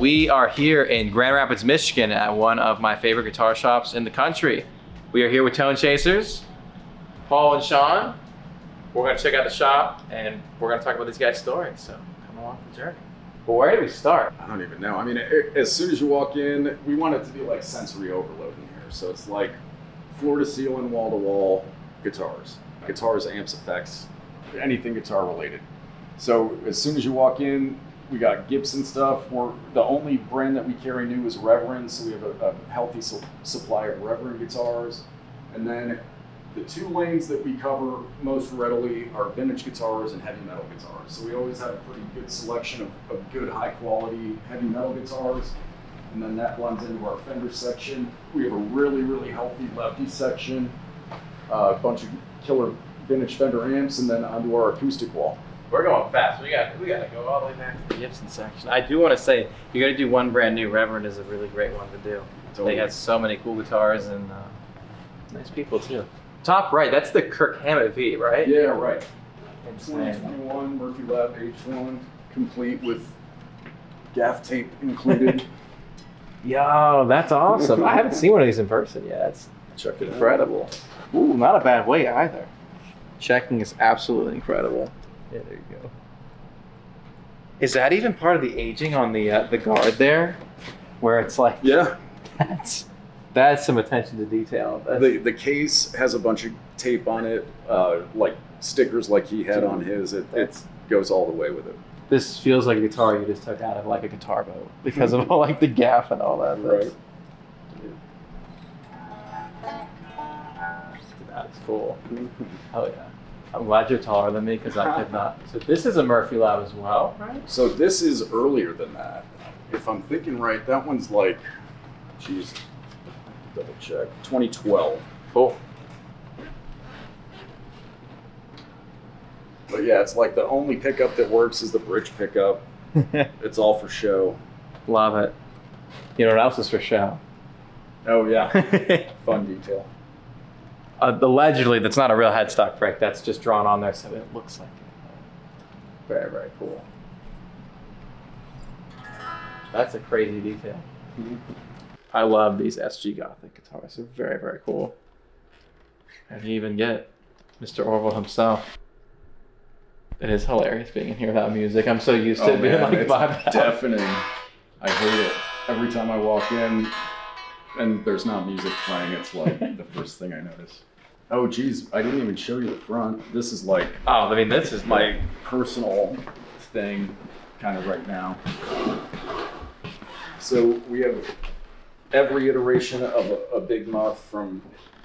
We are here in Grand Rapids, Michigan at one of my favorite guitar shops in the country. We are here with Tone Chasers, Paul and Shawn. We're gonna check out the shop and we're gonna talk about these guys' stories. So come along the journey. But where do we start? I don't even know. I mean, as soon as you walk in, we want it to be like sensory overload in here. So it's like floor to ceiling, wall to wall guitars. Guitars, amps, effects, anything guitar related. So as soon as you walk in, we got Gibson stuff. The only brand that we carry new is Reverend, so we have a healthy supply of Reverend guitars. And then the two lanes that we cover most readily are vintage guitars and heavy metal guitars. So we always have a pretty good selection of good, high quality heavy metal guitars. And then that blends into our Fender section. We have a really, really healthy lefty section, a bunch of killer vintage Fender amps, and then onto our acoustic wall. We're going fast. We got to go all the way back to the Gibson section. I do want to say, you got to do one brand new. Reverend is a really great one to do. Totally. They have so many cool guitars and nice people too. Top right, that's the Kirk Hammett V, right? Yeah, right. 2021 Murphy Lab H1, complete with gaff tape included. Yo, that's awesome. I haven't seen one of these in person yet. It's Check it incredible. out. Ooh, not a bad weight either. Checking is absolutely incredible. Yeah, there you go. Is that even part of the aging on the guard there? Where it's like, yeah, that's some attention to detail. The case has a bunch of tape on it, like stickers like he had on his. It goes all the way with it. This feels like a guitar you just took out of like a guitar boat because of all like the gaff and all that. Right. That is cool. Oh yeah. I'm glad you're taller than me because I could not. So this is a Murphy Lab as well, right? So this is earlier than that. If I'm thinking right, that one's like, geez, double check, 2012. Cool. But yeah, it's like the only pickup that works is the bridge pickup. It's all for show. Love it. You know what else is for show? Oh yeah, fun detail. Allegedly, that's not a real headstock break. That's just drawn on there, so it looks like it. Very, very cool. That's a crazy detail. I love these SG Gothic guitars. They're very, very cool. And you even get Mr. Orville himself. It is hilarious being in here without music. I'm so used to it being like vibed out. Deafening. I hate it. Every time I walk in and there's not music playing, it's like the first thing I notice. Oh geez, I didn't even show you the front. This is like, oh, I mean, this is my personal thing kind of right now. So we have every iteration of a Big Muff from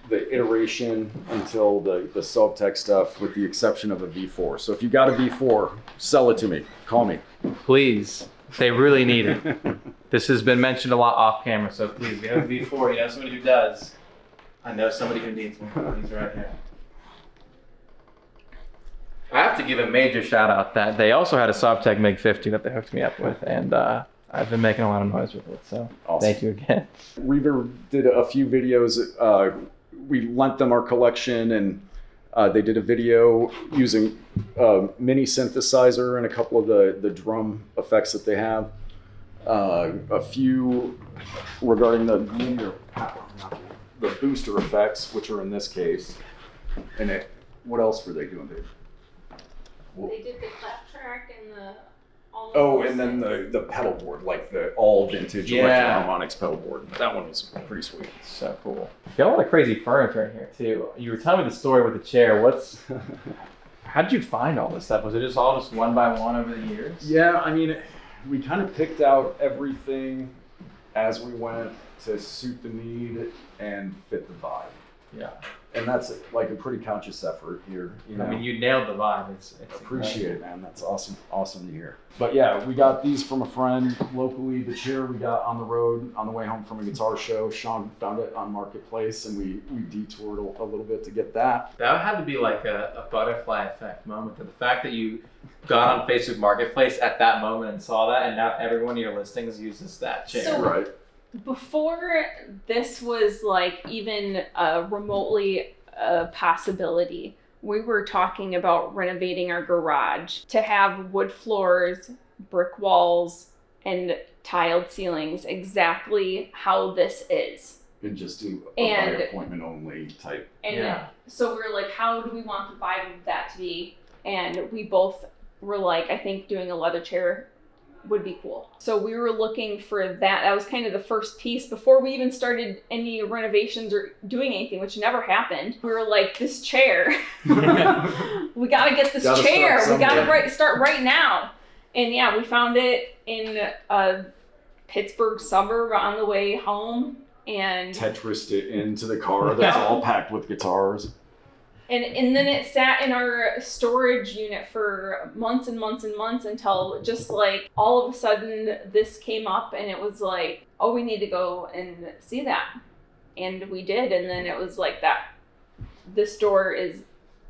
the iteration until the Sovtek stuff, with the exception of a V4. So if you got a V4, sell it to me. Call me. Please. They really need it. This has been mentioned a lot off camera, so please, we have a V4. You know somebody who does. I know somebody who needs one. He's right here. I have to give a major shout out that they also had a Sovtek MiG 50 that they hooked me up with, and I've been making a lot of noise with it, so awesome. Thank you again. Reaver did a few videos. We lent them our collection, and they did a video using mini synthesizer and a couple of the drum effects that they have. A few regarding the linear power, the booster effects, which are in this case. And what else were they doing, Dave? They did the clap track and the and then the pedal board, like the all vintage Electro-Harmonix pedal board. That one was pretty sweet. So cool. You got a lot of crazy furniture in here too. You were telling me the story with the chair. How did you find all this stuff? Was it just all one by one over the years? Yeah, I mean, we kind of picked out everything as we went to suit the need and fit the vibe. Yeah. And that's like a pretty conscious effort here. You know? I mean, you nailed the vibe. It's appreciate it, man. That's awesome. Awesome to hear. But yeah, we got these from a friend locally. The chair we got on the road on the way home from a guitar show. Shawn found it on Marketplace, and we detoured a little bit to get that. That had to be like a butterfly effect moment. The fact that you got on Facebook Marketplace at that moment and saw that, and now every one of your listings uses that chair. So, right. Before this was like even remotely a possibility, we were talking about renovating our garage to have wood floors, brick walls, and tiled ceilings exactly how this is. And just do a by appointment only type. And so we're like, how do we want the vibe of that to be? And we both were like, I think doing a leather chair would be cool. So we were looking for that. That was kind of the first piece before we even started any renovations or doing anything, which never happened. We were like, this chair, we gotta get this chair. We gotta start right now. And yeah, we found it in a Pittsburgh suburb on the way home and Tetrised it into the car that's all packed with guitars. And then it sat in our storage unit for months and months and months until just like all of a sudden this came up and it was like, oh, we need to go and see that. And we did. And then it was like that. This door is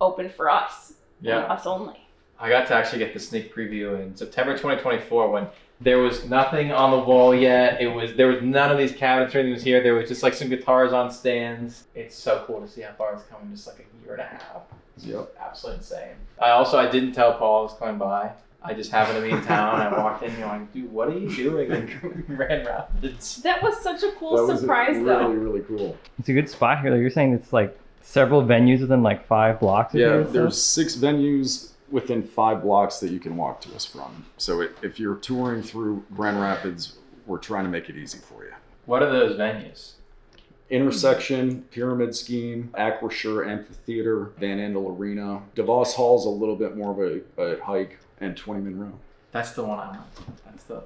open for us. Yeah. Us only. I got to actually get the sneak preview in September 2024 when there was nothing on the wall yet. There was none of these cabinets or anything was here. There was just like some guitars on stands. It's so cool to see how far it's come in just like a year and a half. It's absolutely insane. I didn't tell Paul I was coming by. I just happened to be in town. I walked in and I'm like, dude, what are you doing in Grand Rapids? That was such a cool surprise though. Really, really cool. It's a good spot here though. You're saying it's like several venues within like 5 blocks of here? Yeah, there's 6 venues within 5 blocks that you can walk to us from. So if you're touring through Grand Rapids, we're trying to make it easy for you. What are those venues? Intersection, Pyramid Scheme, Acrisure Amphitheater, Van Andel Arena. DeVos Hall's a little bit more of a hike, and 20 Monroe. That's the one I want. That's the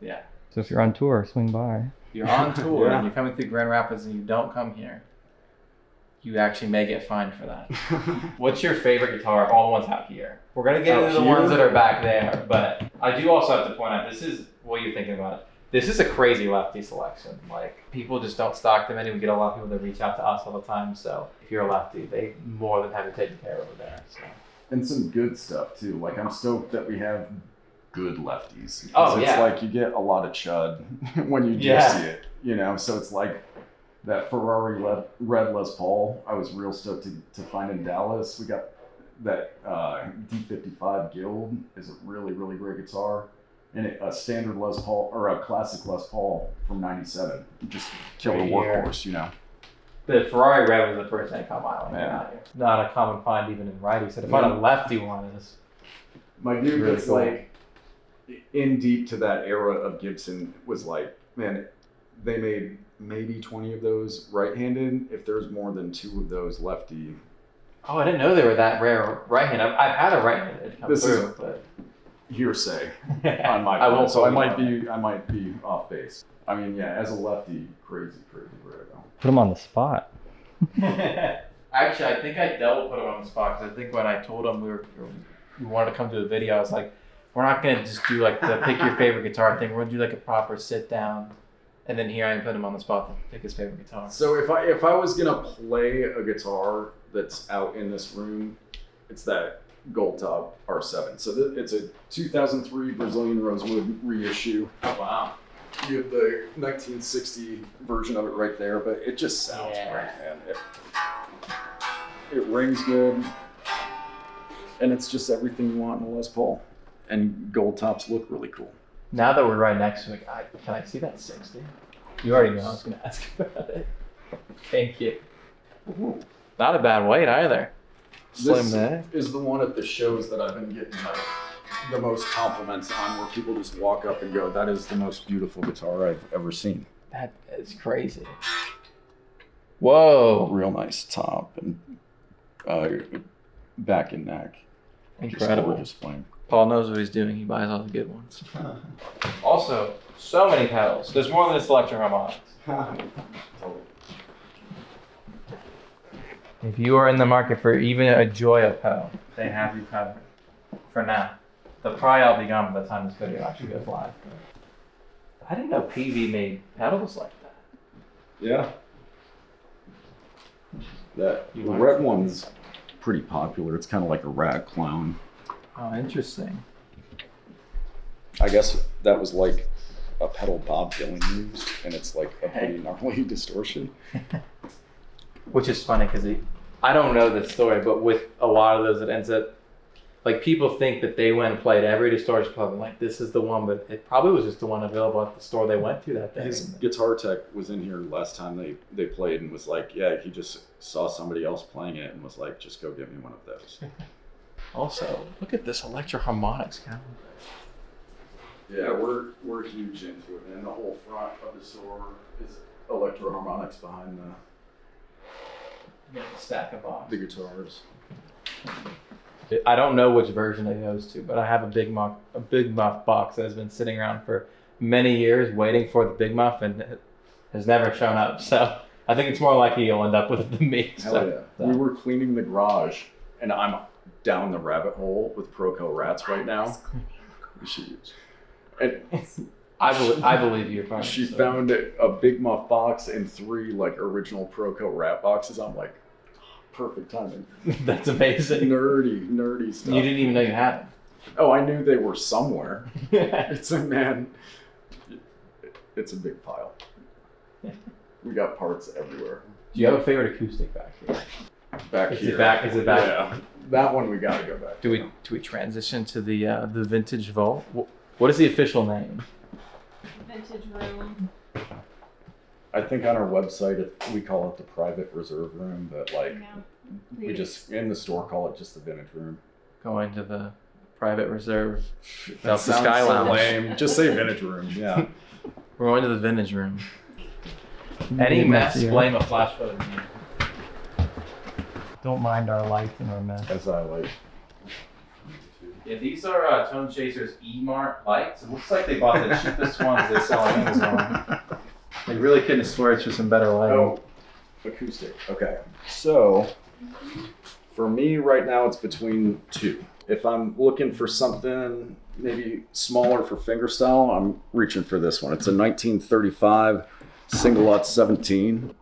yeah. So if you're on tour, swing by. If you're on tour and you're coming through Grand Rapids and you don't come here, you actually may get fined for that. What's your favorite guitar of all the ones out here? We're going to get into the ones that are back there, but I do also have to point out, this is what you're thinking about it. This is a crazy lefty selection. Like, people just don't stock them, and we get a lot of people that reach out to us all the time, so if you're a lefty, they more than have you taken care of over there. So. And some good stuff, too. Like, I'm stoked that we have good lefties. Oh, it's like you get a lot of chud when you do see it, you know? So it's like that Ferrari red Les Paul, I was real stoked to find in Dallas. We got that D55 Guild is a really, really great guitar. And a standard Les Paul, or a classic Les Paul from '97. Just killer workhorse, you know. The Ferrari red was the first thing caught my eye. Not a common find even in righty. So to find a lefty one is my dude really that's cool. like in deep to that era of Gibson was like, man, they made maybe 20 of those right-handed. If there's more than 2 of those lefty. Oh, I didn't know they were that rare right-handed. I've had a right-handed come through, but hearsay on my part. So I might be off base. I mean, yeah, as a lefty, crazy rare though. Put them on the spot. Actually, I think I double put him on the spot because I think when I told him we wanted to come to a video, I was like, we're not gonna just do like the pick your favorite guitar thing. We're gonna do like a proper sit down, and then here I put him on the spot to pick his favorite guitar. So if I was gonna play a guitar that's out in this room, it's that Gold Top R7. So it's a 2003 Brazilian Rosewood reissue. Oh wow! You have the 1960 version of it right there, but it just sounds great, man. It rings good, and it's just everything you want in a Les Paul. And gold tops look really cool. Now that we're right next to it, can I see that 60? You already know I was going to ask about it. Thank you. Ooh, not a bad weight either. Slim neck. Is the one at the shows that I've been getting the most compliments on, where people just walk up and go, that is the most beautiful guitar I've ever seen. That is crazy. Whoa. Real nice top and back and neck. Incredible. Just playing. Paul knows what he's doing. He buys all the good ones. Also, so many pedals. There's more than a selection of harmonics. If you are in the market for even a Joya pedal, they have you covered. For now. They'll probably all be gone by the time this video actually goes live. I didn't know PV made pedals like that. Yeah. The red one's pretty popular. It's kind of like a rat clown. Oh, interesting. I guess that was like a pedal Bob Dylan used, and it's like a pretty gnarly distortion. Which is funny because I don't know the story, but with a lot of those, it ends up like people think that they went and played every Distortion Club and like this is the one, but it probably was just the one available at the store they went to that day. His guitar tech was in here last time they played and was like, yeah, he just saw somebody else playing it and was like, just go get me one of those. Also, look at this Electro-Harmonix cabinet. Yeah, we're huge into it, and the whole front of the store is Electro-Harmonix behind You got a stack of boxes. the guitars. I don't know which version it goes to, but I have a Big Muff box that has been sitting around for many years waiting for the Big Muff and it has never shown up. So I think it's more likely you'll end up with it than me. Hell yeah. We were cleaning the garage and I'm down the rabbit hole with Proco rats right now. And I believe you. she found a Big Muff box and 3 like original Proco rat boxes. I'm like, perfect timing. That's amazing. Nerdy stuff. You didn't even know you had them. Oh, I knew they were somewhere. It's a big pile. We got parts everywhere. Do you have a favorite acoustic back here? Is it back? Yeah, that one we gotta go back. Do we transition to the Vintage Vault? What is the official name? Vintage room. I think on our website we call it the private reserve room, but like we just in the store call it just the vintage room. Going to the private reserve. That's the Sky Lounge. Lame. Just say vintage room. Yeah. We're going to the vintage room. Any mess, blame a flash photo. Don't mind our lights and our mess. As I like. Yeah, these are Tone Chasers E-Mart lights. It looks like they bought the cheapest ones they sell on Amazon. They really couldn't swear for some better lighting. Oh, acoustic. Okay. So, for me right now, it's between 2. If I'm looking for something maybe smaller for fingerstyle, I'm reaching for this one. It's a 1935 single lot 17.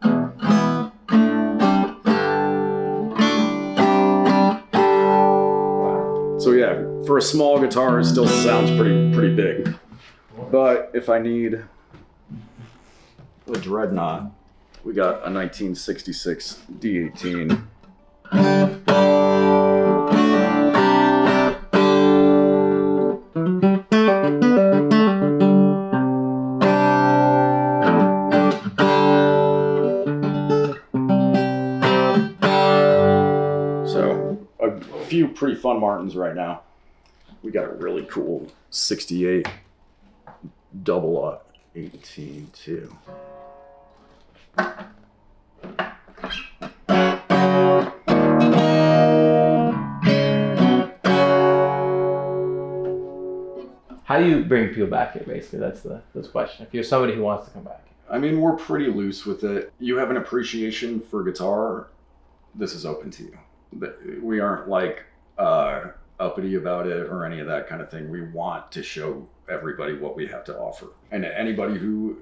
So yeah, for a small guitar, it still sounds pretty big. But if I need a Dreadnought, we got a 1966 D18. So a few pretty fun Martins right now. We got a really cool 68 double 18 too. How do you bring people back here, basically? That's the question. If you're somebody who wants to come back. I mean, we're pretty loose with it. You have an appreciation for guitar, this is open to you. We aren't like uppity about it or any of that kind of thing. We want to show everybody what we have to offer. And anybody who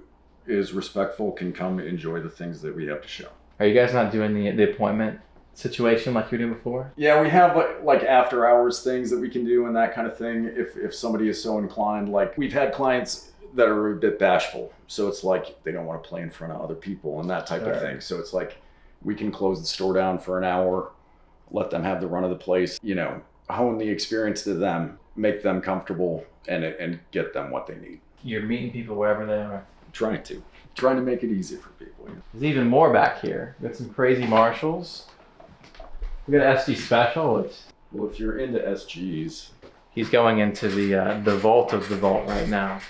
is respectful can come enjoy the things that we have to show. Are you guys not doing the appointment situation like you were doing before? Yeah, we have like after hours things that we can do and that kind of thing if somebody is so inclined. Like we've had clients that are a bit bashful, so it's like they don't want to play in front of other people and that type of thing. So it's like we can close the store down for an hour, let them have the run of the place, you know, hone the experience to them, make them comfortable and get them what they need. You're meeting people wherever they are. Trying to make it easy for people. There's even more back here. We got some crazy Marshalls. We got an SG Special. Well, if you're into SGs, he's going into the vault of the vault right now.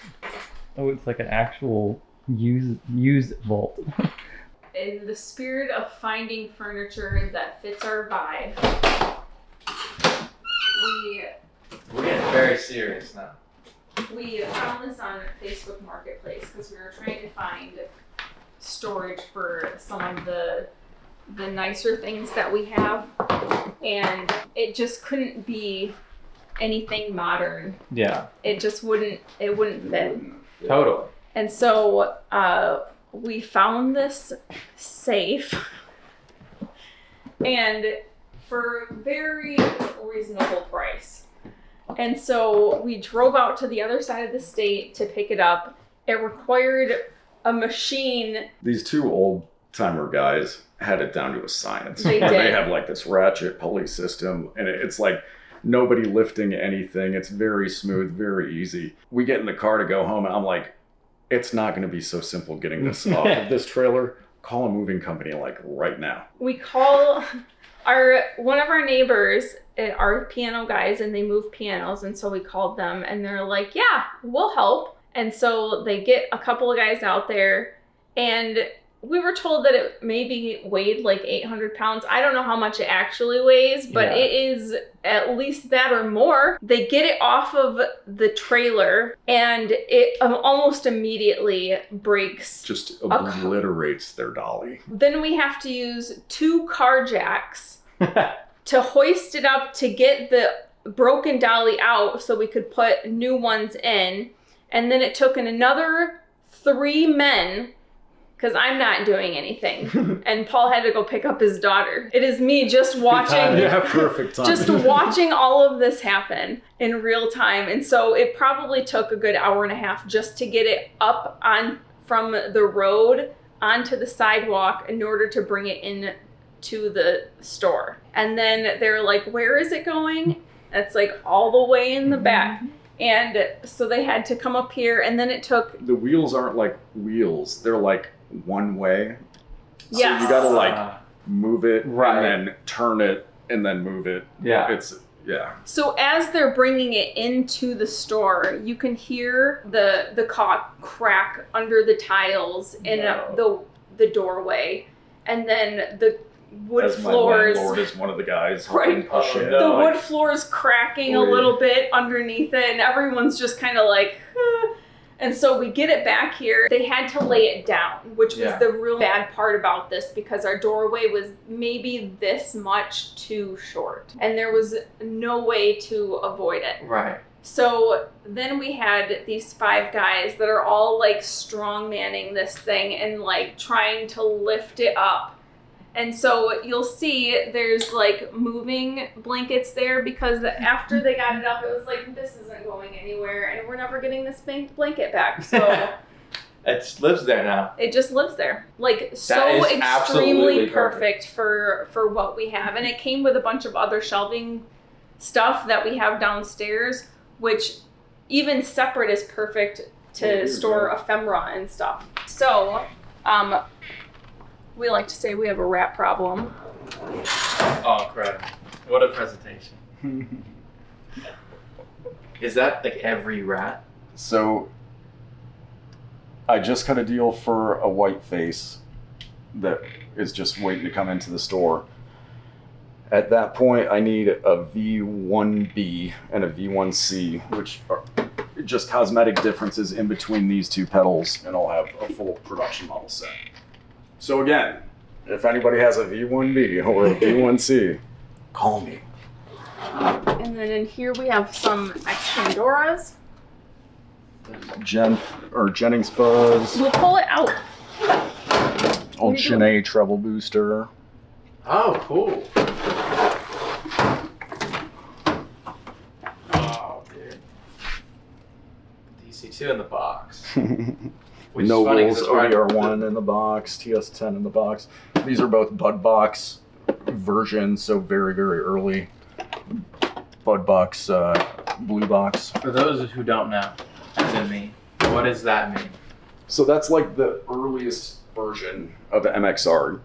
Oh, it's like an actual used vault. In the spirit of finding furniture that fits our vibe, we're getting very serious now. we found this on Facebook Marketplace because we were trying to find storage for some of the nicer things that we have, and it just couldn't be anything modern. Yeah. It just wouldn't fit. Totally. And so we found this safe, and for a very reasonable price. And so we drove out to the other side of the state to pick it up. It required a machine. These 2 old timer guys had it down to a science. They Where did. They have like this ratchet pulley system, and it's like Nobody lifting anything. It's very smooth, very easy. We get in the car to go home, and I'm like, it's not going to be so simple getting this off of this trailer. Call a moving company like right now. We call one of our neighbors are piano guys, and they move pianos, and so we called them, and they're like, yeah, we'll help. And so they get a couple of guys out there, and we were told that it maybe weighed like 800 pounds. I don't know how much it actually weighs, but it is at least that or more. They get it off of the trailer, and it almost immediately breaks. Just obliterates their dolly. Then we have to use 2 car jacks to hoist it up to get the broken dolly out so we could put new ones in. And then it took another 3 men, because I'm not doing anything. And Paul had to go pick up his daughter. It is me just watching. Perfect time. Just watching all of this happen in real time. And so it probably took a good hour and a half just to get it up from the road onto the sidewalk in order to bring it in to the store. And then they're like, where is it going? It's like all the way in the back. And so they had to come up here, and then it took... The wheels aren't like wheels. They're like one way. So Yes. you gotta like move it and then turn it and then move it. Yeah. So as they're bringing it into the store, you can hear the caulk crack under the tiles in the doorway. And then the wood As floors... My landlord is one of the guys. Right. Push it. The wood floor is cracking a little bit underneath it, and everyone's just kind of like... And so we get it back here. They had to lay it down, which was the real bad part about this, because our doorway was maybe this much too short, and there was no way to avoid it. Right. So then we had these 5 guys that are all like strong manning this thing and like trying to lift it up. And so you'll see there's like moving blankets there, because after they got it up, it was like, this isn't going anywhere and we're never getting this blanket back. So it lives there now. It just lives there. Like, so extremely perfect for what we have. And it came with a bunch of other shelving stuff that we have downstairs, which even separate is perfect to store ephemera and stuff. So, we like to say we have a rat problem. Oh, crap. What a presentation. Is that like every rat? So I just cut a deal for a white face that is just waiting to come into the store. At that point, I need a V1B and a V1C, which are just cosmetic differences in between these 2 pedals, and I'll have a full production model set. So again, if anybody has a V1B or a V1C, call me. And then in here we have some Expandoras. Jennings fuzz. We'll pull it out. Old Shanae treble booster. Oh, cool. Oh, dude. DC2 in the box. Nobles, ODR1 in the box, TS10 in the box. These are both Bud Box versions, so very, very early. Bud Box, Blue Box. For those who don't know, as in me, what does that mean? So that's like the earliest version of MXR.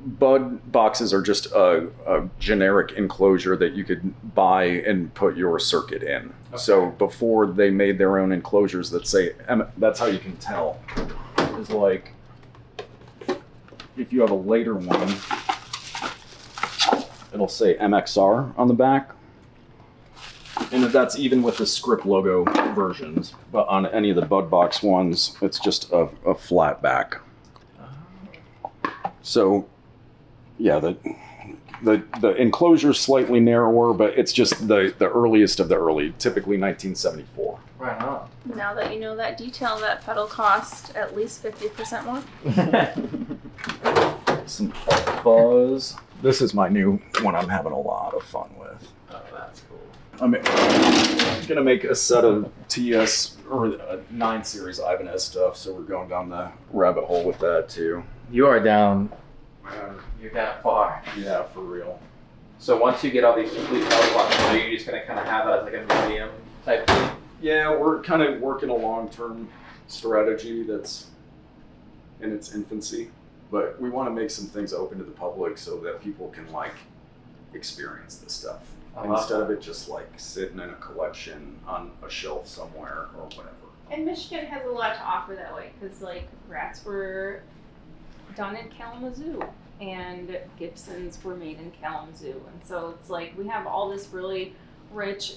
Bud boxes are just a generic enclosure that you could buy and put your circuit in. Okay. So before they made their own enclosures that say, that's how you can tell. Is like, if you have a later one, it'll say MXR on the back. And that's even with the script logo versions. But on any of the Bud Box ones, it's just a flat back. So, yeah, the enclosure's slightly narrower, but it's just the earliest of the early, typically 1974. Right on. Now that you know that detail, that pedal cost at least 50% more. Some fuzz. This is my new one I'm having a lot of fun with. Oh, that's cool. I'm gonna make a set of TS or 9 series Ibanez stuff, so we're going down the rabbit hole with that too. You are down. You're down far. Yeah, for real. So once you get all these complete color blocks, are you just gonna kind of have that as like a museum type thing? Yeah, we're kind of working a long-term strategy that's in its infancy, but we want to make some things open to the public so that people can like experience this stuff instead of it just like sitting in a collection on a shelf somewhere or whatever. And Michigan has a lot to offer that way, because like rats were done in Kalamazoo and Gibsons were made in Kalamazoo, and so it's like we have all this really rich,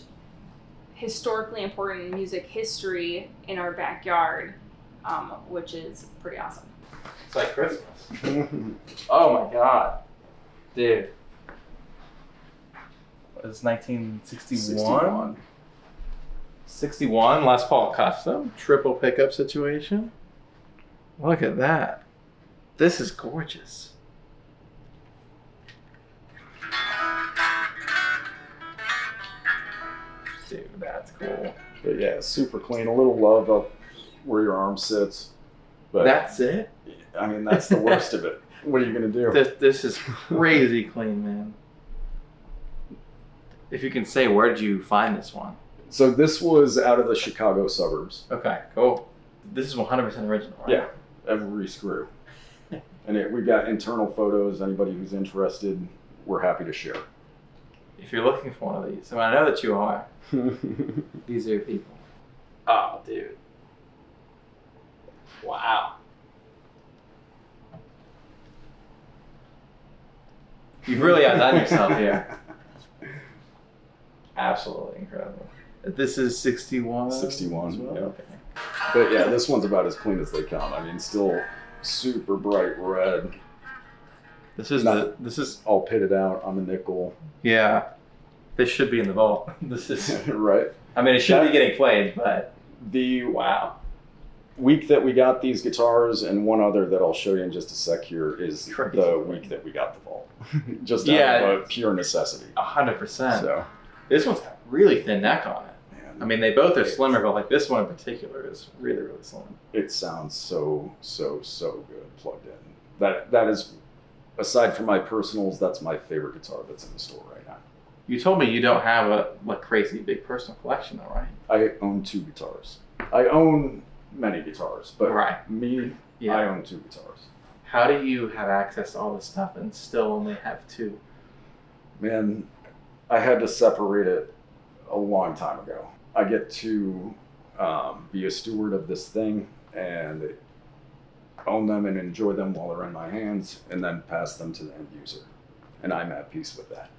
historically important music history in our backyard, which is pretty awesome. It's like Christmas. Oh my god, dude! It's 1961. 61 Les Paul custom triple pickup situation. Look at that. This is gorgeous. Dude, that's cool. But yeah, super clean. A little love up where your arm sits. But That's it? I mean, that's the worst of it. What are you gonna do? This is crazy clean, man. If you can say, where did you find this one? So this was out of the Chicago suburbs. Okay, cool. This is 100% original, right? Yeah, every screw. And we've got internal photos. Anybody who's interested, we're happy to share. If you're looking for one of these, I mean, I know that you are. These are your people. Oh, dude. Wow. You've really outdone yourself here. Absolutely incredible. This is 61? 61, as well? yeah. Okay. But yeah, this one's about as clean as they come. I mean, still super bright red. This is This is all pitted out on the nickel. yeah. This should be in the vault. This is Right. I mean, it should be getting played, but The wow. week that we got these guitars and one other that I'll show you in just a sec here is Crazy. the week that we got the vault. Just Yeah. out of a pure necessity. 100%. So, This one's got a really thin neck on it. man, I mean, they both are slimmer, but like this one in particular is really, really slim. it sounds so good plugged in. That is, aside from my personals, that's my favorite guitar that's in the store right now. You told me you don't have a like crazy big personal collection, though, right? I own 2 guitars. I own many guitars, but Right. me, Yeah. I own 2 guitars. How do you have access to all this stuff and still only have 2? Man, I had to separate it a long time ago. I get to be a steward of this thing and own them and enjoy them while they're in my hands, and then pass them to the end user. And I'm at peace with that.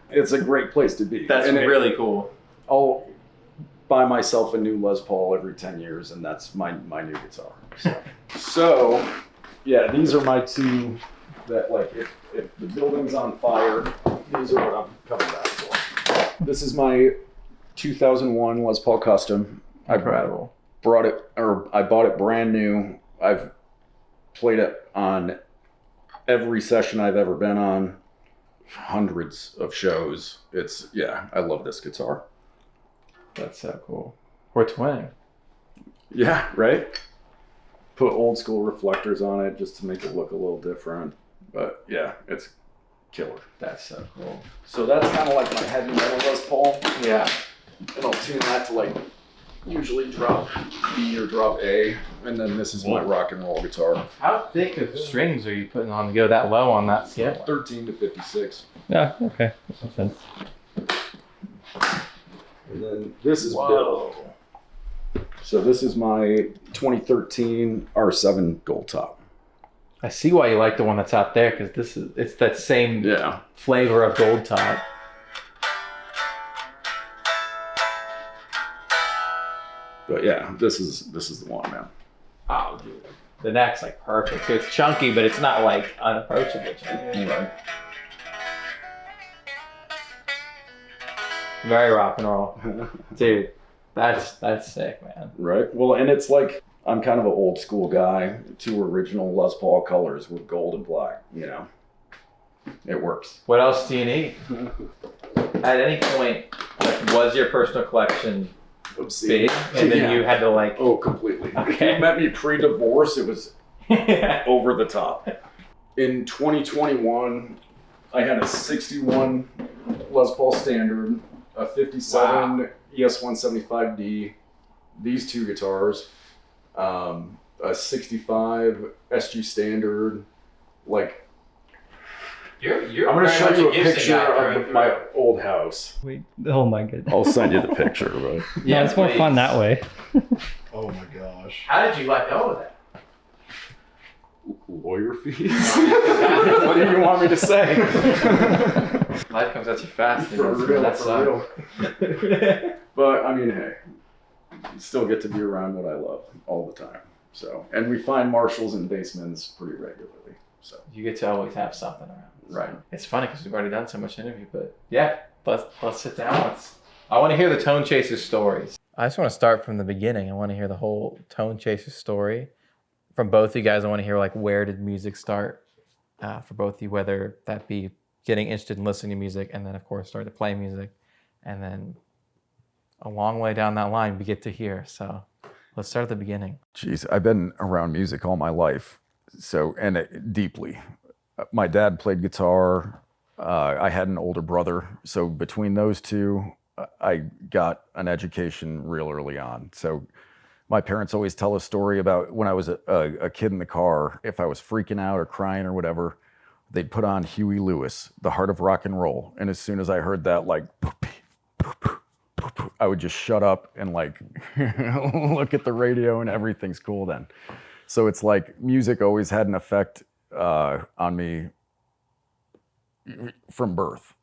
It's a great place to be. That's And really cool. I'll buy myself a new Les Paul every 10 years, and that's my new guitar. So, yeah, these are my 2 that, like, if the building's on fire, these are what I'm coming back for. This is my 2001 Les Paul Custom. Incredible. I bought it brand new. I've played it on every session I've ever been on, hundreds of shows. I love this guitar. That's so cool. We're twinning. Yeah, right? Put old school reflectors on it just to make it look a little different. But yeah, it's killer. That's so cool. So that's kind of like my heavy metal Les Paul. Yeah. And I'll tune that to like usually drop B or drop A. And then this is my rock and roll guitar. How thick of strings are you putting on to go that low on that scale? 13 to 56. Yeah, okay. That makes sense. And then this is Whoa. Bill. So this is my 2013 R7 Gold Top. I see why you like the one that's out there, because it's that same Yeah. flavor of gold top. But yeah, this is the one, man. Oh, dude. The neck's like perfect. It's chunky, but it's not like unapproachable chunky. Right. Very rock and roll. Dude, that's sick, man. Right. Well, and it's like, I'm kind of an old school guy. 2 original Les Paul colors with gold and black, you know. It works. What else do you need? At any point, like, was your personal collection big? And then you had to like... Oh, completely. If Okay. you met me pre-divorce, it was over the top. In 2021, I had a 61 Les Paul Standard, a 57 ES-175D, these two guitars, a 65 SG Standard, like, You're I'm going to show very you a much a Gibson picture guy through of and my through. old house. Wait, oh my goodness. I'll send you the picture, but... Yeah, it's more please. fun that way. Oh my gosh. How did you let go of that? Lawyer fees? What do you want me to say? Life comes at you fast. For real, That's for real. But I mean, hey, you still get to be around what I love all the time. So, and we find Marshalls and basements pretty regularly. So You get to always have something around. right. It's funny because we've already done so much interview, but yeah, let's sit down. I want to hear the Tone Chasers stories. I just want to start from the beginning. I want to hear the whole Tone Chasers story from both of you guys. I want to hear like where did music start for both of you, whether that be getting interested in listening to music and then of course started to play music, and then a long way down that line we get to here. So let's start at the beginning. Jeez, I've been around music all my life, so deeply. My dad played guitar. I had an older brother, so between those two, I got an education real early on. So my parents always tell a story about when I was a kid in the car, if I was freaking out or crying or whatever, they'd put on Huey Lewis, The Heart of Rock and Roll. And as soon as I heard that, like, I would just shut up and like look at the radio and everything's cool then. So it's like music always had an effect on me from birth.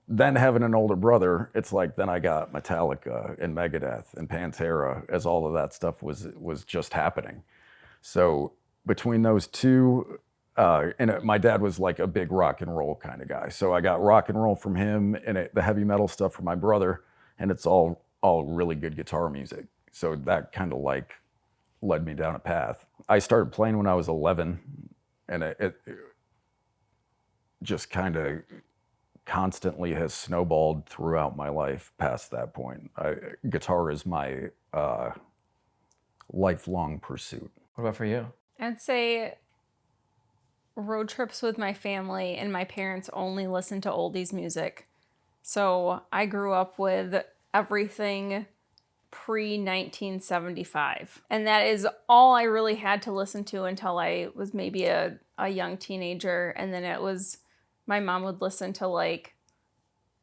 Then having an older brother, it's like then I got Metallica and Megadeth and Pantera as all of that stuff was just happening. So between those two, my dad was like a big rock and roll kind of guy. So I got rock and roll from him and the heavy metal stuff from my brother, and it's all really good guitar music. So that kind of like led me down a path. I started playing when I was 11, and it just kind of constantly has snowballed throughout my life past that point. Guitar is my lifelong pursuit. What about for you? I'd say road trips with my family, and my parents only listen to oldies music. So I grew up with everything pre-1975. And that is all I really had to listen to until I was maybe a young teenager. And then it was, my mom would listen to like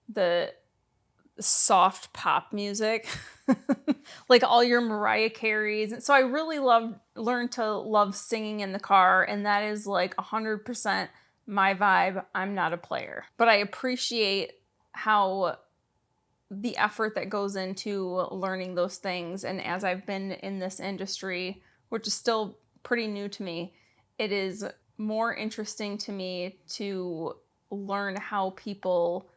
the soft pop music, like all your Mariah Careys. And so I really learned to love singing in the car. And that is like 100% my vibe. I'm not a player, but I appreciate how the effort that goes into learning those things. And as I've been in this industry, which is still pretty new to me, it is more interesting to me to learn how people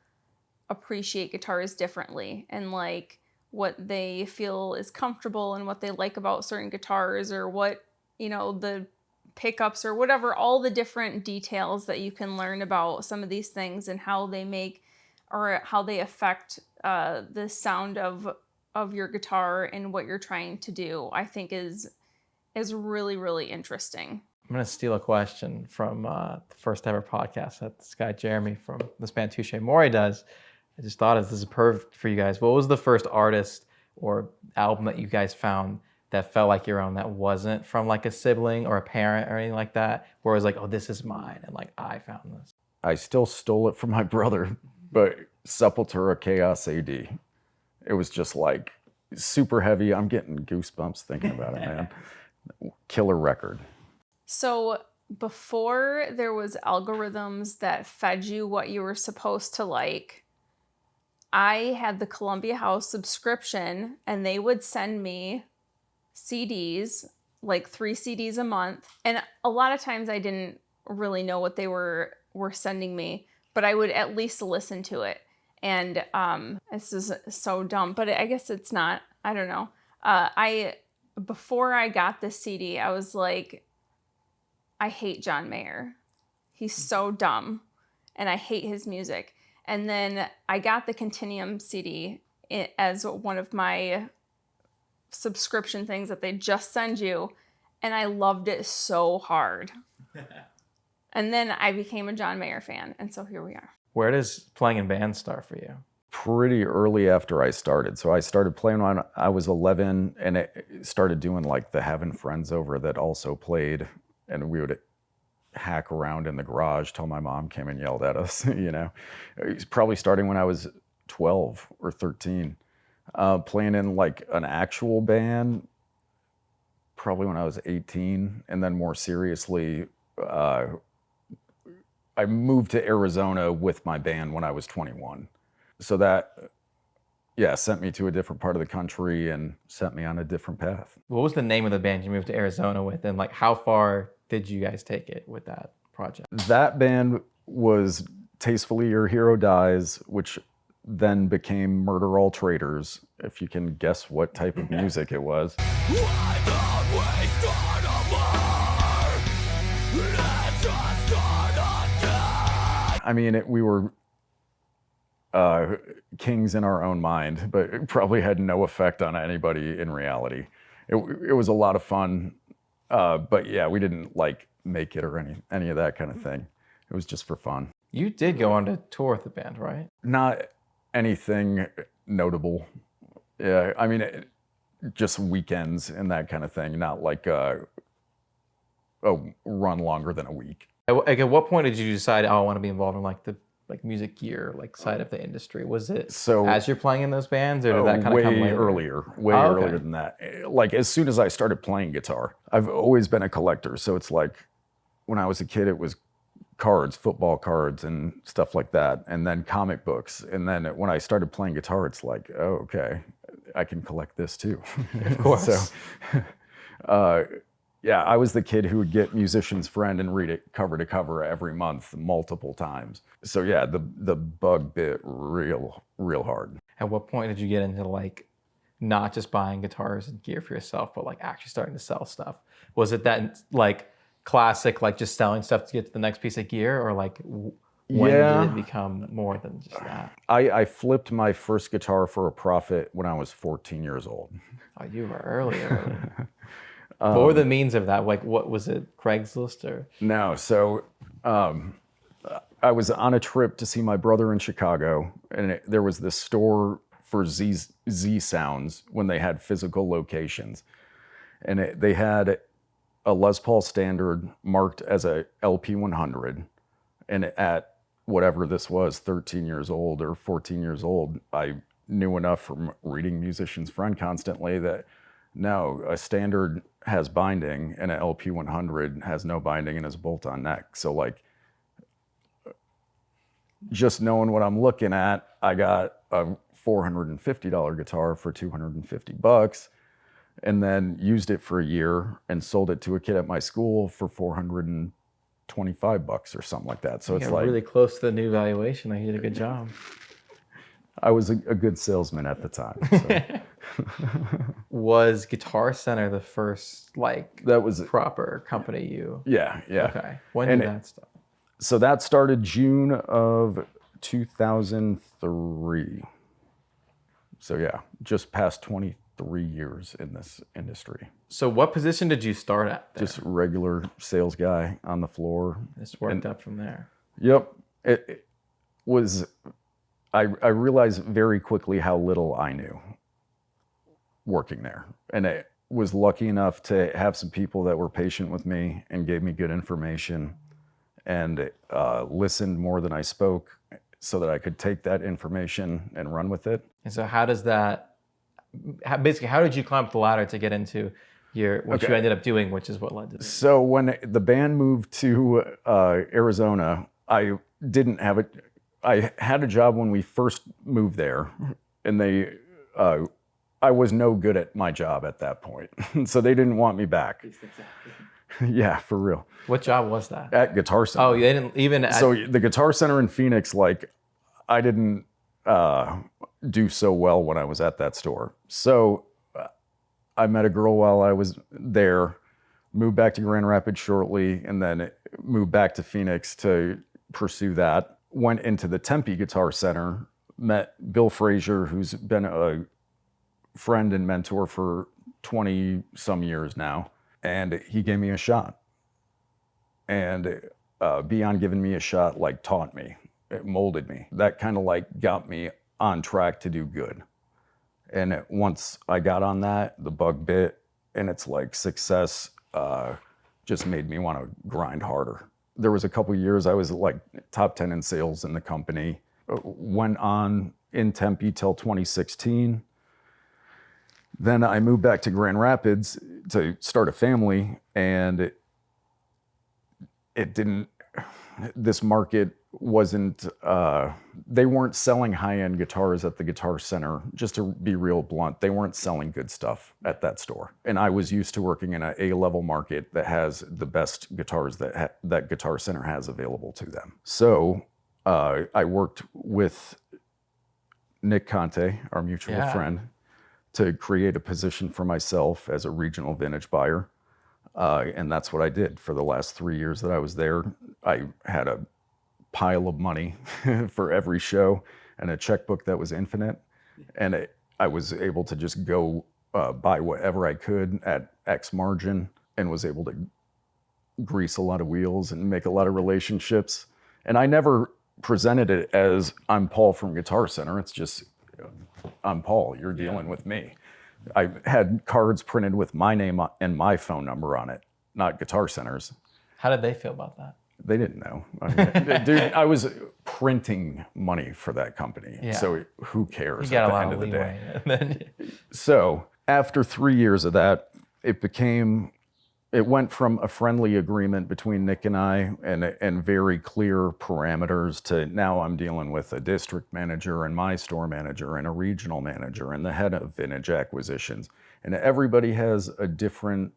appreciate guitars differently and like what they feel is comfortable and what they like about certain guitars, or what, you know, the pickups or whatever, all the different details that you can learn about some of these things and how they make or how they affect the sound of your guitar and what you're trying to do, I think is really, really interesting. I'm going to steal a question from the first ever podcast that this guy Jeremy from this band Touche Amore does. I just thought this is perfect for you guys. What was the first artist or album that you guys found that felt like your own, that wasn't from like a sibling or a parent or anything like that, where it was like, oh, this is mine, and like I found this? I still stole it from my brother, but Sepultura Chaos AD. It was just like super heavy. I'm getting goosebumps thinking about it, man. Killer record. So before there was algorithms that fed you what you were supposed to like, I had the Columbia House subscription, and they would send me CDs, like 3 CDs a month. And a lot of times I didn't really know what they were sending me, but I would at least listen to it. And this is so dumb, but I guess it's not. I don't know. Before I got this CD, I was like, I hate John Mayer. He's so dumb, and I hate his music. And then I got the Continuum CD as one of my subscription things that they just send you, and I loved it so hard. And then I became a John Mayer fan, and so here we are. Where does playing in bands start for you? Pretty early after I started. So I started playing when I was 11, and it started doing like the having friends over that also played, and we would hack around in the garage till my mom came and yelled at us. It was probably starting when I was 12 or 13. Playing in like an actual band probably when I was 18, and then more seriously, I moved to Arizona with my band when I was 21. So that, sent me to a different part of the country and set me on a different path. What was the name of the band you moved to Arizona with, and like how far did you guys take it with that project? That band was Tastefully Your Hero Dies, which then became Murder All Traitors, if you can guess what type of music it was. I mean, we were kings in our own mind, but it probably had no effect on anybody in reality. It was a lot of fun, but yeah, we didn't like make it or any of that kind of thing. It was just for fun. You did go on to tour with the band, right? Not anything notable. Yeah, I mean, just weekends and that kind of thing, not like a run longer than a week. At what point did you decide, I want to be involved in like the music gear side of the industry? Was it so as you're playing in those bands, or did that kind of come later? Way earlier than that. Like as soon as I started playing guitar, I've always been a collector. So it's like when I was a kid, it was cards, football cards and stuff like that, and then comic books. And then when I started playing guitar, it's like, oh, okay, I can collect this too. Of course. So, yeah, I was the kid who would get Musician's Friend and read it cover to cover every month, multiple times. So yeah, the bug bit real hard. At what point did you get into like not just buying guitars and gear for yourself, but like actually starting to sell stuff? Was it that like classic, like just selling stuff to get to the next piece of gear, or like when did it become more than just that? I flipped my first guitar for a profit when I was 14 years old. Oh, you were early. What were the means of that? Like, what was it, Craigslist or? No, so I was on a trip to see my brother in Chicago, and there was this store for Z Sounds when they had physical locations. And they had a Les Paul Standard marked as a LP 100. And at whatever this was, 13 years old or 14 years old, I knew enough from reading Musician's Friend constantly that no, a Standard has binding and an LP 100 has no binding and is a bolt-on neck. So like, just knowing what I'm looking at, I got a $450 guitar for $250 and then used it for a year and sold it to a kid at my school for $425 or something like that. So it's like really close to the new valuation. You did a good job. I was a good salesman at the time. So. Was Guitar Center the first that was proper company you? Yeah. Okay. When did that start? So that started June of 2003. So yeah, just past 23 years in this industry. So what position did you start at there? Just regular sales guy on the floor. Just worked up from there. Yep. It was, I realized very quickly how little I knew working there. And I was lucky enough to have some people that were patient with me and gave me good information and listened more than I spoke so that I could take that information and run with it. And so how did you climb up the ladder to get into what you ended up doing, which is what led to this? So when the band moved to Arizona, I had a job when we first moved there, and I was no good at my job at that point. So they didn't want me back. Yeah, for real. What job was that? At Guitar Center. Oh, they didn't even... So the Guitar Center in Phoenix, I didn't do so well when I was at that store. So I met a girl while I was there, moved back to Grand Rapids shortly, and then moved back to Phoenix to pursue that. Went into the Tempe Guitar Center, met Bill Frazier, who's been a friend and mentor for 20 some years now, and he gave me a shot. And beyond giving me a shot, like taught me, it molded me. That kind of like got me on track to do good. And once I got on that, the bug bit, and it's like success just made me want to grind harder. There was a couple years I was like top 10 in sales in the company. Went on in Tempe till 2016. Then I moved back to Grand Rapids to start a family, and this market wasn't, they weren't selling high-end guitars at the Guitar Center. Just to be real blunt, they weren't selling good stuff at that store. And I was used to working in an A-level market that has the best guitars that Guitar Center has available to them. So I worked with Nick Conte, our mutual friend, to create a position for myself as a regional vintage buyer. And that's what I did for the last 3 years that I was there. I had a pile of money for every show and a checkbook that was infinite. And I was able to just go buy whatever I could at X margin, and was able to grease a lot of wheels and make a lot of relationships. And I never presented it as I'm Paul from Guitar Center. It's just, I'm Paul, you're dealing with me. I had cards printed with my name and my phone number on it, not Guitar Center's. How did they feel about that? They didn't know. I mean, dude, I was printing money for that company. Yeah. So who cares You got at a the lot end of of the leeway. day? So after 3 years of that, it went from a friendly agreement between Nick and I and very clear parameters to now I'm dealing with a district manager and my store manager and a regional manager and the head of vintage acquisitions. And everybody has a different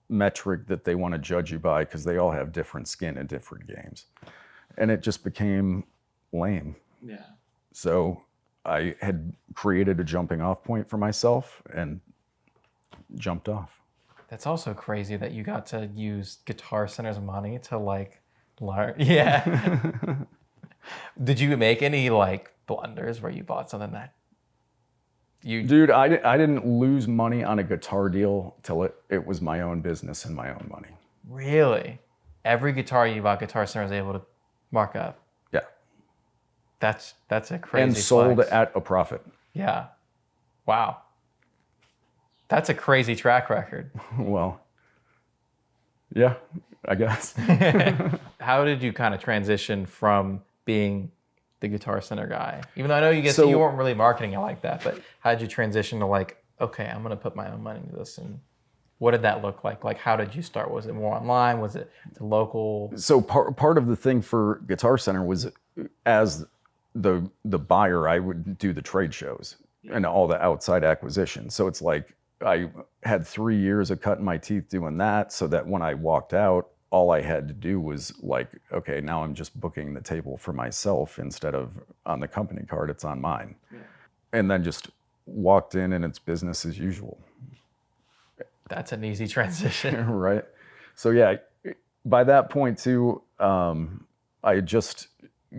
metric that they want to judge you by because they all have different skin in different games. And it just became lame. Yeah. So I had created a jumping off point for myself and jumped off. That's also crazy that you got to use Guitar Center's money to like learn. Yeah. Did you make any like blunders where you bought something that you... Dude, I didn't lose money on a guitar deal till it was my own business and my own money. Really? Every guitar you bought, Guitar Center was able to mark up. Yeah. That's a crazy And sold flex. at a profit. Yeah. Wow. That's a crazy track record. Well, yeah, I guess. How did you kind of transition from being the Guitar Center guy? Even though I know you weren't really marketing it like that, but how did you transition to like, okay, I'm going to put my own money into this? And what did that look like? Like, how did you start? Was it more online? Was it the local? So part of the thing for Guitar Center was, as the buyer, I would do the trade shows and all the outside acquisitions. So it's like, I had 3 years of cutting my teeth doing that, so that when I walked out, all I had to do was like, okay, now I'm just booking the table for myself instead of on the company card, it's on mine. Yeah. And then just walked in and it's business as usual. That's an easy transition. Right. So yeah, by that point too, I had just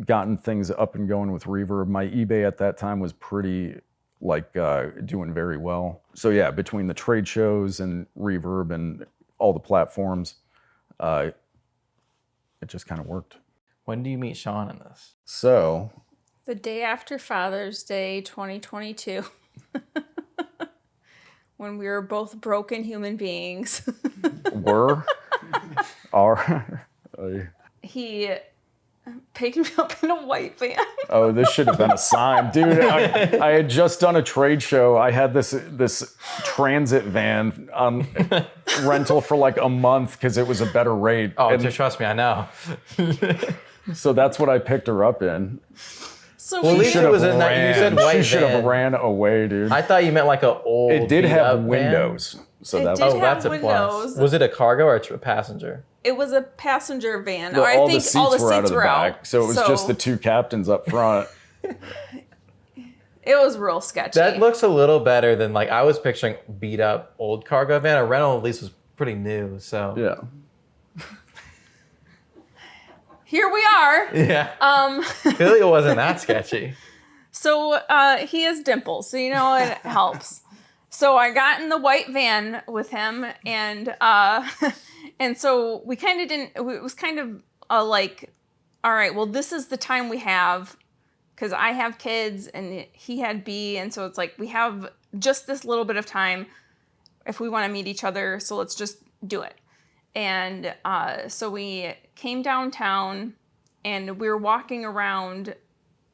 gotten things up and going with Reverb. My eBay at that time was pretty doing very well. So yeah, between the trade shows and Reverb and all the platforms, it just kind of worked. When do you meet Shawn in this? So The day after Father's Day 2022. When we were both broken human beings. He picked me up in a white van. Oh, this should have been a sign. Dude, I had just done a trade show. I had this transit van on rental for like a month because it was a better rate. Oh, trust me, I know. So that's what I picked her up in. So well, at least it was in that, you said white She should have van. ran away, dude. I thought you meant like an old It did have beat-up windows. So It that did was have that's a windows. plus. Was it a cargo or a passenger? It was a passenger van. Well, Or I all think the seats all the were out seats of the were back. out. So it was just the two captains up front. It was real sketchy. That looks a little better than like I was picturing beat up old cargo van. A rental at least was pretty new. So Yeah. Here we are. Yeah. Clearly it wasn't that sketchy. So he has dimples, so you know it helps. So I got in the white van with him, and so we kind of didn't. It was kind of like, all right, well, this is the time we have, because I have kids and he had B, and so it's like we have just this little bit of time if we want to meet each other, so let's just do it. And so we came downtown, and we were walking around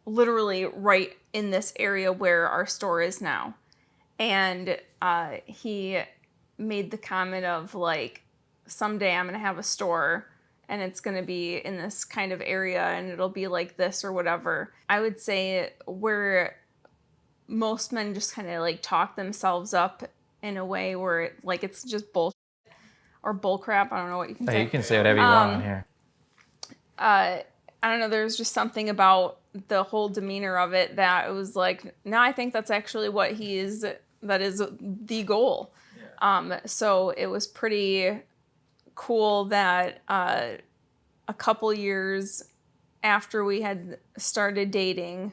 literally right in this area where our store is now. And he made the comment of like, someday I'm going to have a store and it's going to be in this kind of area and it'll be like this or whatever. I would say where most men just kind of like talk themselves up in a way where like it's just bullshit or bullcrap. I don't know what you can say. You can say whatever you want on here. I don't know. There's just something about the whole demeanor of it that it was like, no, I think that's actually what he is. That is the goal. Yeah. So it was pretty cool that a couple years after we had started dating,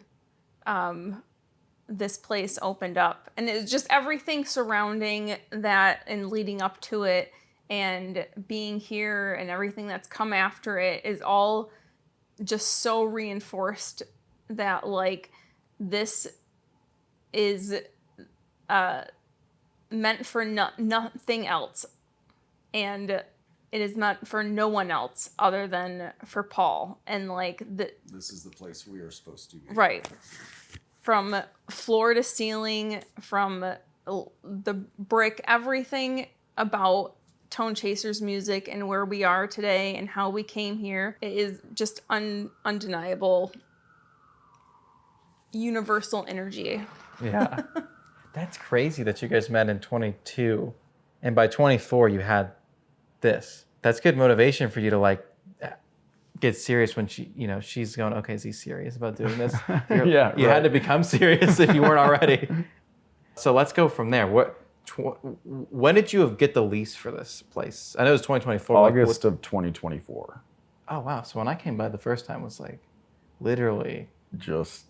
this place opened up, and it was just everything surrounding that and leading up to it and being here and everything that's come after it is all just so reinforced that like this is meant for nothing else, and it is meant for no one else other than for Paul. And like this is the place we are supposed to be. Right. From floor to ceiling, from the brick, everything about Tone Chasers music and where we are today and how we came here, it is just undeniable universal energy. Yeah. That's crazy that you guys met in 22 and by 24 you had this. That's good motivation for you to like get serious when she's going, okay, is he serious about doing this? Yeah, you had to become serious if you weren't already. So let's go from there. When did you get the lease for this place? I know it was 2024. August of 2024. Oh, wow. So when I came by the first time, it was like literally just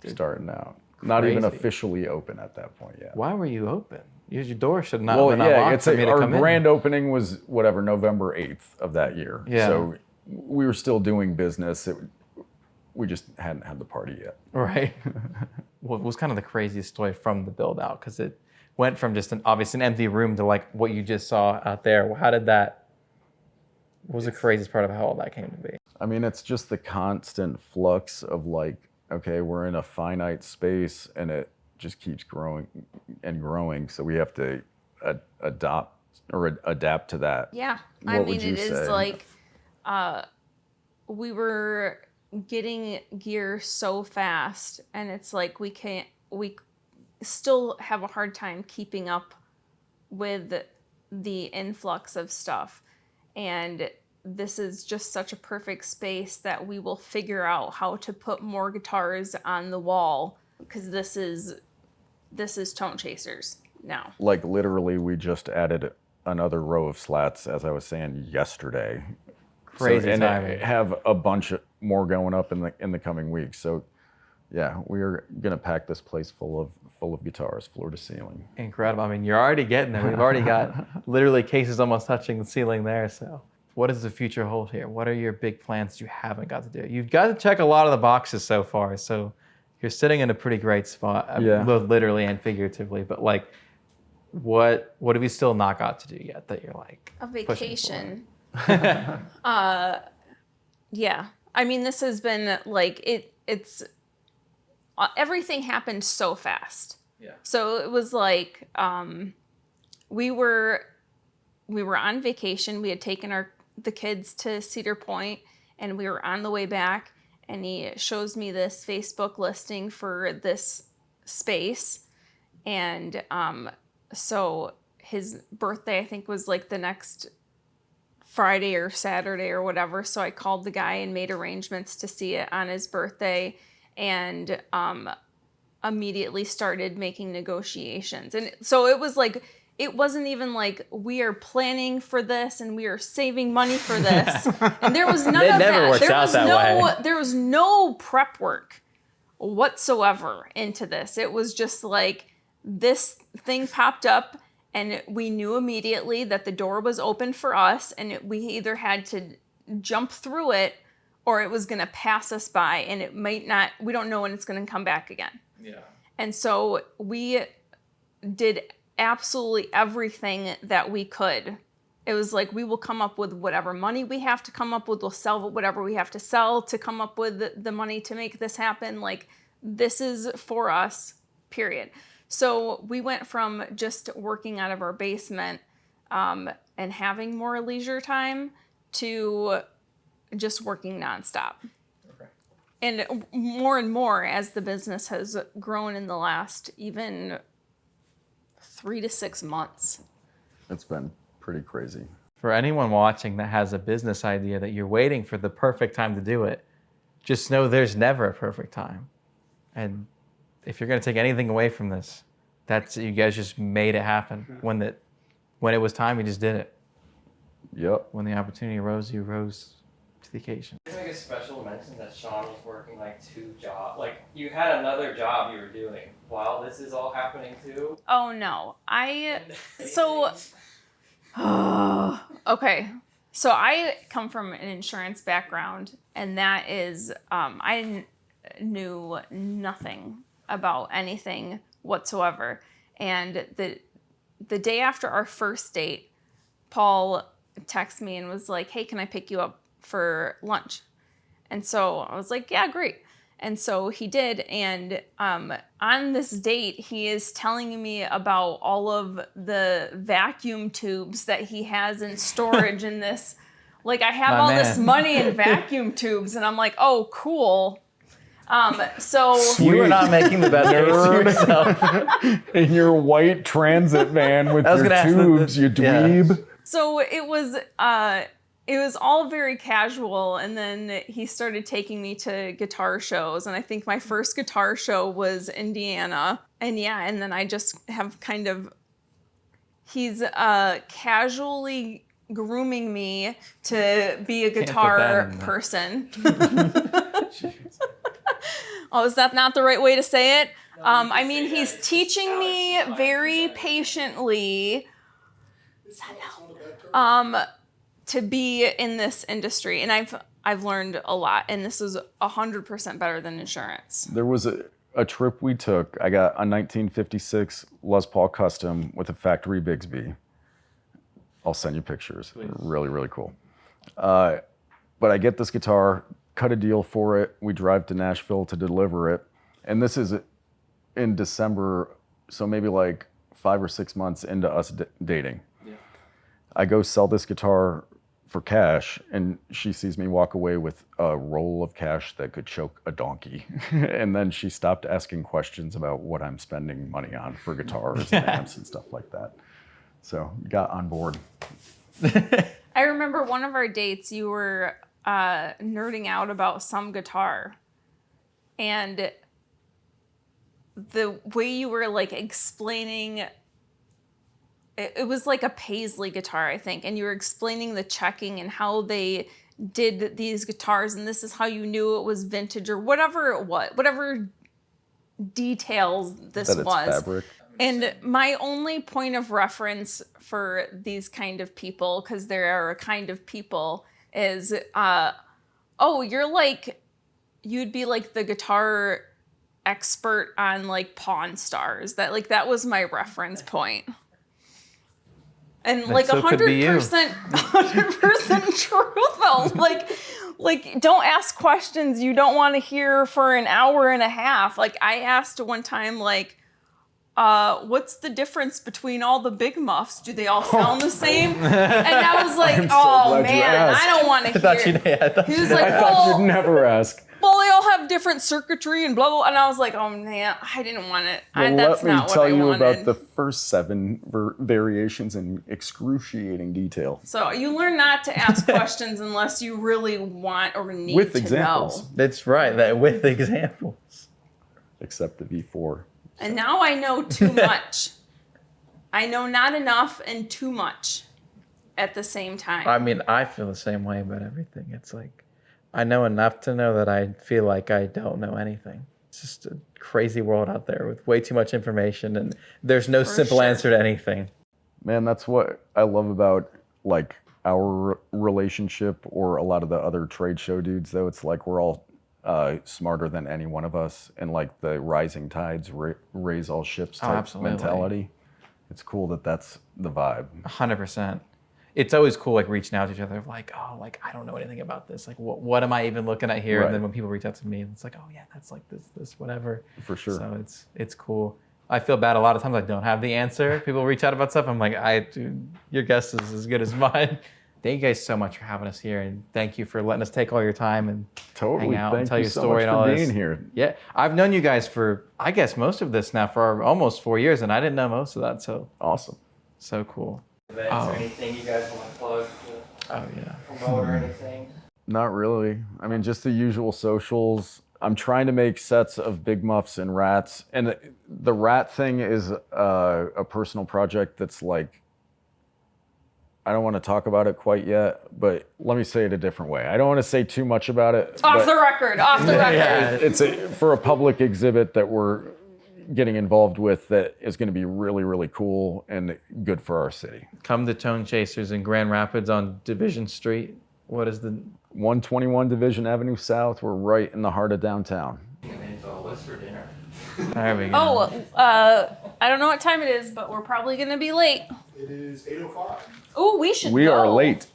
starting out. Not even officially open at that point yet. Why were you open? Your door should not have been unlocked for me to come in. Our grand opening was November 8th of that year. Yeah. So we were still doing business. We just hadn't had the party yet. Right. What was kind of the craziest story from the build out? Because it went from just an empty room to like what you just saw out there. What was the craziest part of how all that came to be? I mean, it's just the constant flux of like, okay, we're in a finite space and it just keeps growing and growing. So we have to adapt to that. Yeah. I mean, it is like, we were getting gear so fast, and it's like we still have a hard time keeping up with the influx of stuff. And this is just such a perfect space that we will figure out how to put more guitars on the wall, because this is Tone Chasers now. Like literally, we just added another row of slats, as I was saying yesterday. Crazy and timing. Have a bunch more going up in the coming weeks. So, yeah, we're gonna pack this place full of guitars, floor to ceiling. Incredible. I mean, you're already getting there. We've already got literally cases almost touching the ceiling there. So, what does the future hold here? What are your big plans you haven't got to do? You've got to check a lot of the boxes so far. So, you're sitting in a pretty great spot, literally and figuratively. But like, what have you still not got to do yet that you're like a vacation? Yeah. I mean, this has been like it's everything happened so fast. Yeah. So it was like we were on vacation. We had taken the kids to Cedar Point, and we were on the way back, and he shows me this Facebook listing for this space, and so his birthday, I think, was like the next Friday or Saturday or whatever. So I called the guy and made arrangements to see it on his birthday, and immediately started making negotiations. And so it was like, it wasn't even like we are planning for this and we are saving money for this. And there was none of never that. Works out that way. There was no prep work whatsoever into this. It was just like this thing popped up, and we knew immediately that the door was open for us, and we either had to jump through it or it was going to pass us by, and it might not, we don't know when it's going to come back again. Yeah. And so we did absolutely everything that we could. It was like, we will come up with whatever money we have to come up with. We'll sell whatever we have to sell to come up with the money to make this happen. Like, this is for us, period. So we went from just working out of our basement and having more leisure time to just working nonstop. Okay. And more as the business has grown in the last even 3 to 6 months. It's been pretty crazy. For anyone watching that has a business idea that you're waiting for the perfect time to do it, just know there's never a perfect time. And if you're going to take anything away from this, that's you guys just made it happen. When it was time, you just did it. Yep. When the opportunity arose, you rose to the occasion. I think it's special to mention that Shawn was working like 2 jobs. Like, you had another job you were doing while this is all happening too. Oh no. Okay. So I come from an insurance background, and that is, I knew nothing about anything whatsoever. And the day after our first date, Paul texted me and was like, hey, can I pick you up for lunch? And so I was like, yeah, great. And so he did. And on this date, he is telling me about all of the vacuum tubes that he has in storage in this. Like, I have all this money in vacuum tubes. And I'm like, oh, cool. So you were not making the best case for yourself. In your white transit van with your tubes, you dweeb. Yeah. So it was all very casual, and then he started taking me to guitar shows, and I think my first guitar show was Indiana. And and then I just have kind of, he's casually grooming me to be a guitar person. Oh, is that not the right way to say it? I mean, he's teaching me very patiently to be in this industry, and I've learned a lot, and this is 100% better than insurance. There was a trip we took. I got a 1956 Les Paul Custom with a factory Bigsby. I'll send you pictures. Please. Really, really cool. But I get this guitar, cut a deal for it. We drive to Nashville to deliver it, and this is in December, so maybe like 5 or 6 months into us dating. Yeah. I go sell this guitar for cash, and she sees me walk away with a roll of cash that could choke a donkey. And then she stopped asking questions about what I'm spending money on for guitars and amps and stuff like that. So got on board. I remember one of our dates, you were nerding out about some guitar, and the way you were like explaining, it was like a Paisley guitar, I think, and you were explaining the checking and how they did these guitars, and this is how you knew it was vintage or whatever it was, whatever details this that it's was. Fabric. And my only point of reference for these kind of people, because there are a kind of people, is, you'd be like the guitar expert on like Pawn Stars. That was my reference point. And like 100% true though. Like don't ask questions you don't want to hear for an hour and a half. Like I asked one time, like, what's the difference between all the big muffs? Do they all sound the same? And I was like, oh man, I don't want to hear. He was like, I thought you'd never ask. Well, they all have different circuitry and blah, blah, and I was like, oh man, I didn't want it. That's not what I wanted. Let me tell you about the first 7 variations in excruciating detail. So you learn not to ask questions unless you really want or need with to examples. know. That's right, that with examples. Except the V4. And now I know too much. I know not enough and too much at the same time. I mean, I feel the same way about everything. It's like, I know enough to know that I feel like I don't know anything. It's just a crazy world out there with way too much information, and there's no simple answer to anything. Man, that's what I love about like our relationship or a lot of the other trade show dudes, though. It's like we're all smarter than any one of us, and like the rising tides raise all ships type absolutely. mentality. It's cool that that's the vibe. 100%. It's always cool, like reaching out to each other, like, oh, like I don't know anything about this. Like, what am I even looking at here? Right. And then when people reach out to me, it's like, oh yeah, that's like this, whatever. For sure. So it's cool. I feel bad a lot of times I don't have the answer. People reach out about stuff. I'm like, dude, your guess is as good as mine. Thank you guys so much for having us here, and thank you for letting us take all your time and Totally. hang out Thank and tell you your so story much and all for this. being here. Yeah, I've known you guys for, I guess, most of this now for almost 4 years, and I didn't know most of that. So Awesome. so cool. Events or anything you guys want to plug Oh yeah. to promote or anything? Not really. I mean, just the usual socials. I'm trying to make sets of Big Muffs and Rats. And the rat thing is a personal project that's like, I don't want to talk about it quite yet, but let me say it a different way. I don't want to say too much about it. Off the record. Yeah. It's for a public exhibit that we're getting involved with that is going to be really, really cool and good for our city. Come to Tone Chasers in Grand Rapids on Division Street. What is the 121 Division Avenue South. We're right in the heart of downtown. What's for dinner? There we go. Oh, I don't know what time it is, but we're probably gonna be late. It is 8:05. Oh, we should We go. are late.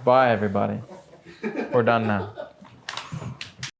Bye everybody. We're done now.